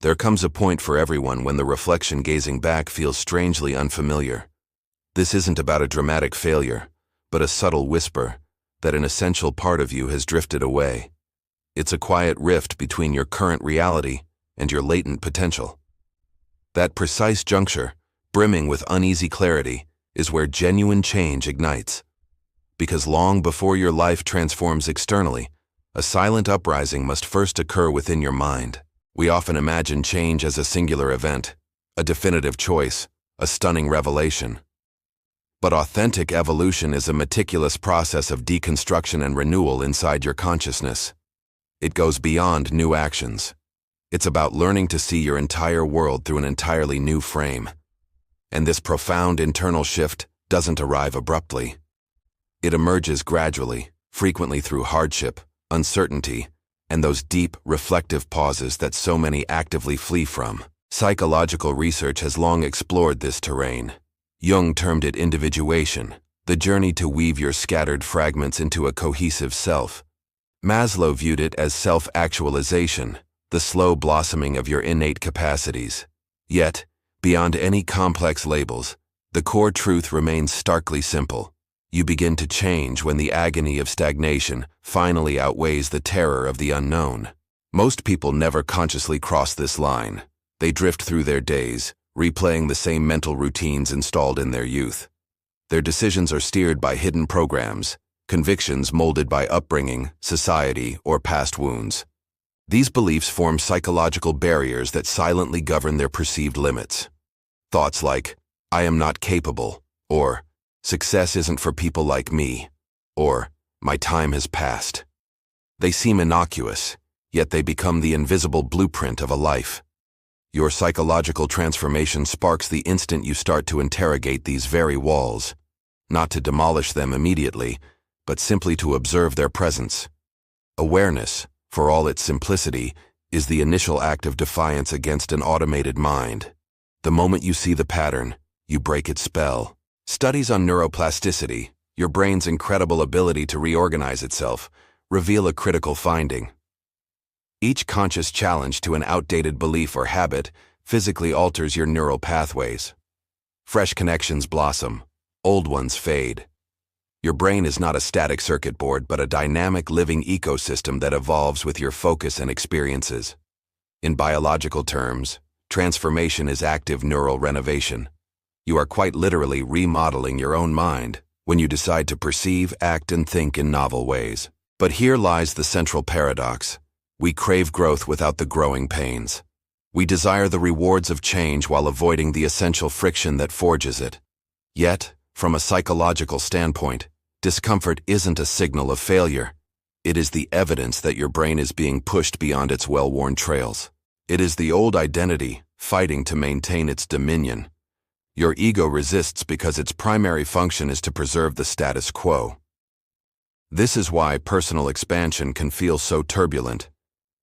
There comes a point for everyone when the reflection gazing back feels strangely unfamiliar. This isn't about a dramatic failure, but a subtle whisper that an essential part of you has drifted away. It's a quiet rift between your current reality and your latent potential. That precise juncture, brimming with uneasy clarity, is where genuine change ignites. Because long before your life transforms externally, a silent uprising must first occur within your mind. We often imagine change as a singular event, a definitive choice, a stunning revelation. But authentic evolution is a meticulous process of deconstruction and renewal inside your consciousness. It goes beyond new actions. It's about learning to see your entire world through an entirely new frame. And this profound internal shift doesn't arrive abruptly. It emerges gradually, frequently through hardship, uncertainty, and those deep, reflective pauses that so many actively flee from. Psychological research has long explored this terrain. Jung termed it individuation, the journey to weave your scattered fragments into a cohesive self. Maslow viewed it as self-actualization, the slow blossoming of your innate capacities. Yet, beyond any complex labels, the core truth remains starkly simple. You begin to change when the agony of stagnation finally outweighs the terror of the unknown. Most people never consciously cross this line. They drift through their days, replaying the same mental routines installed in their youth. Their decisions are steered by hidden programs, convictions molded by upbringing, society, or past wounds. These beliefs form psychological barriers that silently govern their perceived limits. Thoughts like, "I am not capable," or "Success isn't for people like me," or "My time has passed." They seem innocuous, yet they become the invisible blueprint of a life. Your psychological transformation sparks the instant you start to interrogate these very walls, not to demolish them immediately, but simply to observe their presence. Awareness, for all its simplicity, is the initial act of defiance against an automated mind. The moment you see the pattern, you break its spell. Studies on neuroplasticity, your brain's incredible ability to reorganize itself, reveal a critical finding. Each conscious challenge to an outdated belief or habit physically alters your neural pathways. Fresh connections blossom, old ones fade. Your brain is not a static circuit board, but a dynamic living ecosystem that evolves with your focus and experiences. In biological terms, transformation is active neural renovation. You are quite literally remodeling your own mind when you decide to perceive, act, and think in novel ways. But here lies the central paradox. We crave growth without the growing pains. We desire the rewards of change while avoiding the essential friction that forges it. Yet, from a psychological standpoint, discomfort isn't a signal of failure. It is the evidence that your brain is being pushed beyond its well-worn trails. It is the old identity, fighting to maintain its dominion. Your ego resists because its primary function is to preserve the status quo. This is why personal expansion can feel so turbulent.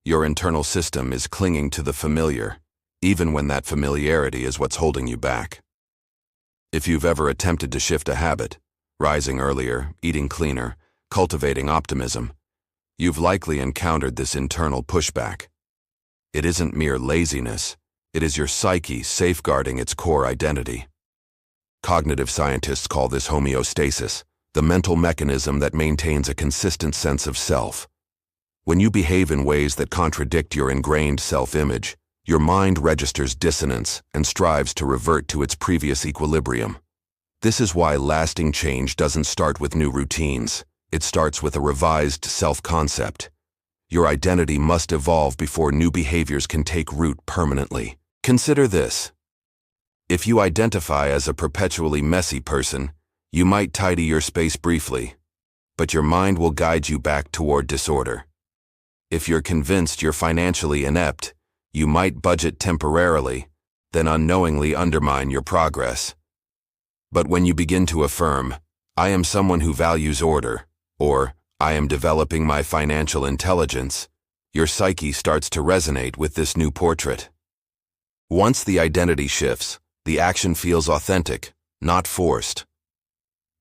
Your internal system is clinging to the familiar, even when that familiarity is what's holding you back. If you've ever attempted to shift a habit, rising earlier, eating cleaner, cultivating optimism, you've likely encountered this internal pushback. It isn't mere laziness, it is your psyche safeguarding its core identity. Cognitive scientists call this homeostasis, the mental mechanism that maintains a consistent sense of self. When you behave in ways that contradict your ingrained self-image, your mind registers dissonance and strives to revert to its previous equilibrium. This is why lasting change doesn't start with new routines. It starts with a revised self-concept. Your identity must evolve before new behaviors can take root permanently. Consider this. If you identify as a perpetually messy person, you might tidy your space briefly, but your mind will guide you back toward disorder. If you're convinced you're financially inept, you might budget temporarily, then unknowingly undermine your progress. But when you begin to affirm, "I am someone who values order," or "I am developing my financial intelligence," your psyche starts to resonate with this new portrait. Once the identity shifts, the action feels authentic, not forced.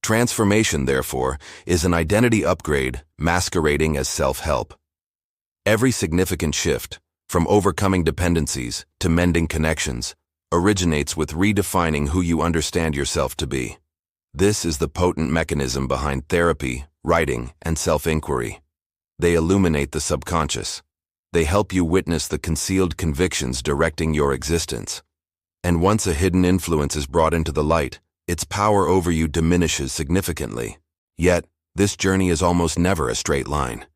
Transformation, therefore, is an identity upgrade masquerading as self-help. Every significant shift, from overcoming dependencies to mending connections, originates with redefining who you understand yourself to be. This is the potent mechanism behind therapy, writing, and self-inquiry. They illuminate the subconscious. They help you witness the concealed convictions directing your existence. And once a hidden influence is brought into the light, its power over you diminishes significantly. Yet, this journey is almost never a straight line.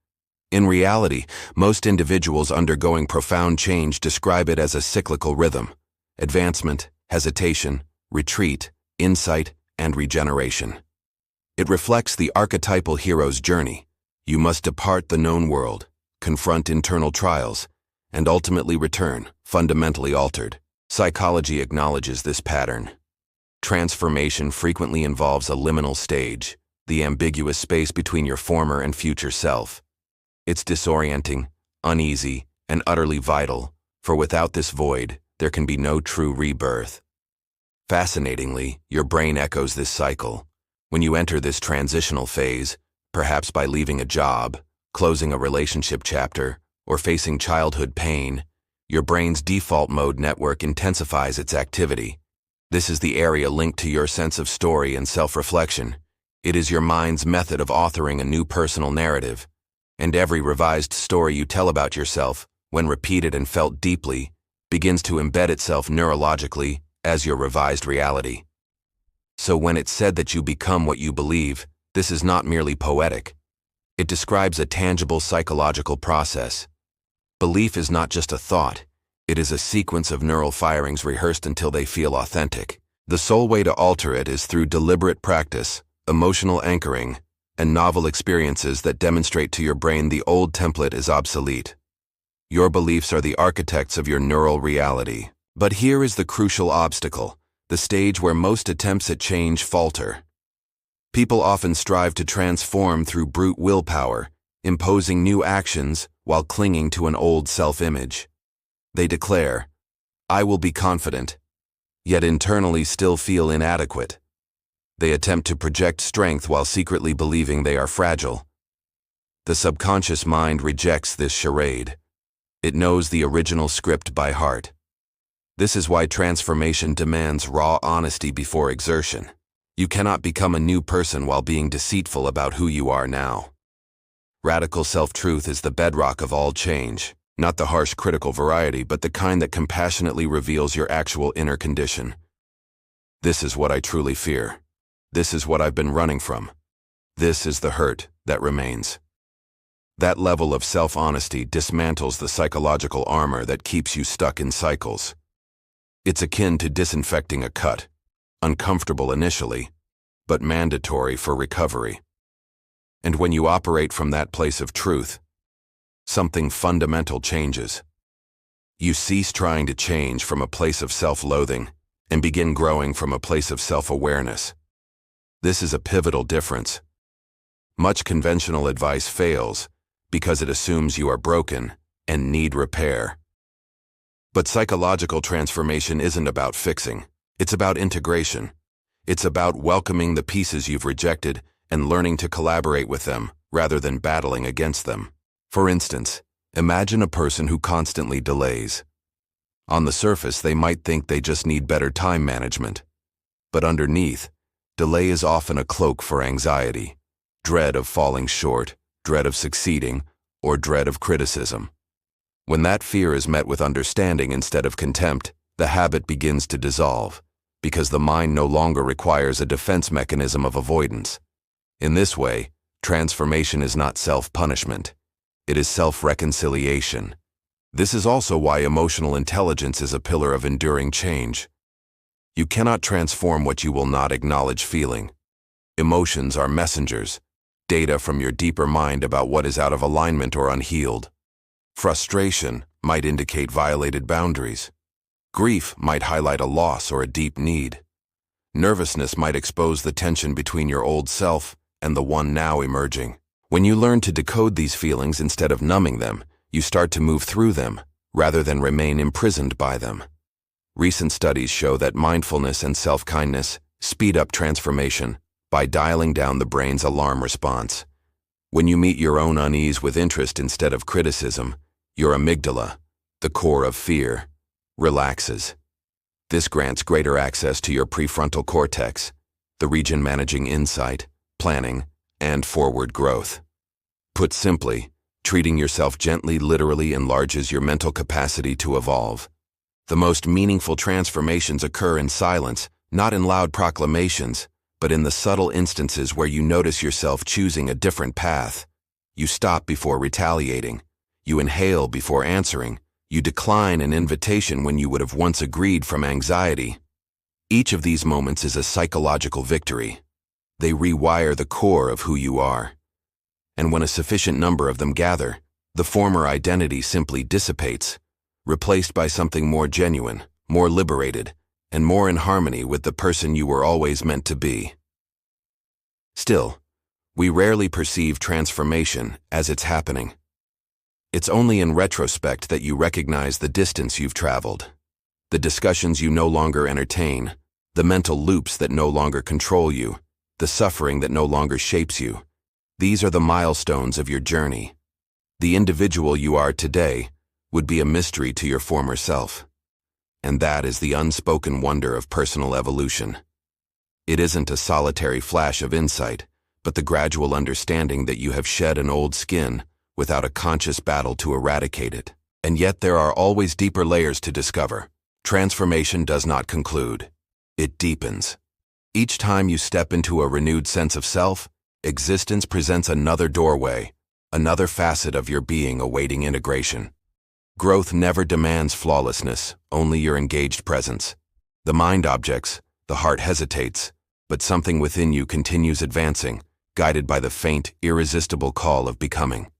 In reality, most individuals undergoing profound change describe it as a cyclical rhythm: advancement, hesitation, retreat, insight, and regeneration. It reflects the archetypal hero's journey. You must depart the known world, confront internal trials, and ultimately return, fundamentally altered. Psychology acknowledges this pattern. Transformation frequently involves a liminal stage, the ambiguous space between your former and future self. It's disorienting, uneasy, and utterly vital, for without this void, there can be no true rebirth. Fascinatingly, your brain echoes this cycle. When you enter this transitional phase, perhaps by leaving a job, closing a relationship chapter, or facing childhood pain, your brain's default mode network intensifies its activity. This is the area linked to your sense of story and self-reflection. It is your mind's method of authoring a new personal narrative. And every revised story you tell about yourself, when repeated and felt deeply, begins to embed itself neurologically as your revised reality. So when it's said that you become what you believe, this is not merely poetic. It describes a tangible psychological process. Belief is not just a thought. It is a sequence of neural firings rehearsed until they feel authentic. The sole way to alter it is through deliberate practice, emotional anchoring, and novel experiences that demonstrate to your brain the old template is obsolete. Your beliefs are the architects of your neural reality. But here is the crucial obstacle, the stage where most attempts at change falter. People often strive to transform through brute willpower, imposing new actions while clinging to an old self-image. They declare, "I will be confident," yet internally still feel inadequate. They attempt to project strength while secretly believing they are fragile. The subconscious mind rejects this charade. It knows the original script by heart. This is why transformation demands raw honesty before exertion. You cannot become a new person while being deceitful about who you are now. Radical self-truth is the bedrock of all change, not the harsh critical variety, but the kind that compassionately reveals your actual inner condition. This is what I truly fear. This is what I've been running from. This is the hurt that remains. That level of self-honesty dismantles the psychological armor that keeps you stuck in cycles. It's akin to disinfecting a cut, uncomfortable initially, but mandatory for recovery. And when you operate from that place of truth, something fundamental changes. You cease trying to change from a place of self-loathing and begin growing from a place of self-awareness. This is a pivotal difference. Much conventional advice fails because it assumes you are broken and need repair. But psychological transformation isn't about fixing. It's about integration. It's about welcoming the pieces you've rejected and learning to collaborate with them rather than battling against them. For instance, imagine a person who constantly delays. On the surface, they might think they just need better time management. But underneath, delay is often a cloak for anxiety, dread of falling short, dread of succeeding, or dread of criticism. When that fear is met with understanding instead of contempt, the habit begins to dissolve, because the mind no longer requires a defense mechanism of avoidance. In this way, transformation is not self-punishment. It is self-reconciliation. This is also why emotional intelligence is a pillar of enduring change. You cannot transform what you will not acknowledge feeling. Emotions are messengers, data from your deeper mind about what is out of alignment or unhealed. Frustration might indicate violated boundaries. Grief might highlight a loss or a deep need. Nervousness might expose the tension between your old self and the one now emerging. When you learn to decode these feelings instead of numbing them, you start to move through them, rather than remain imprisoned by them. Recent studies show that mindfulness and self-kindness speed up transformation by dialing down the brain's alarm response. When you meet your own unease with interest instead of criticism, your amygdala, The core of fear relaxes. This grants greater access to your prefrontal cortex, the region managing insight, planning, and forward growth. Put simply, treating yourself gently literally enlarges your mental capacity to evolve. The most meaningful transformations occur in silence, not in loud proclamations, but in the subtle instances where you notice yourself choosing a different path. You stop before retaliating. You inhale before answering. You decline an invitation when you would have once agreed from anxiety. Each of these moments is a psychological victory. They rewire the core of who you are. And when a sufficient number of them gather, the former identity simply dissipates, replaced by something more genuine, more liberated, and more in harmony with the person you were always meant to be. Still, we rarely perceive transformation as it's happening. It's only in retrospect that you recognize the distance you've traveled, the discussions you no longer entertain, the mental loops that no longer control you, the suffering that no longer shapes you. These are the milestones of your journey. The individual you are today would be a mystery to your former self. And that is the unspoken wonder of personal evolution. It isn't a solitary flash of insight, but the gradual understanding that you have shed an old skin without a conscious battle to eradicate it. And yet there are always deeper layers to discover. Transformation does not conclude. It deepens. Each time you step into a renewed sense of self, existence presents another doorway, another facet of your being awaiting integration. Growth never demands flawlessness, only your engaged presence. The mind objects, the heart hesitates, but something within you continues advancing, guided by the faint, irresistible call of becoming.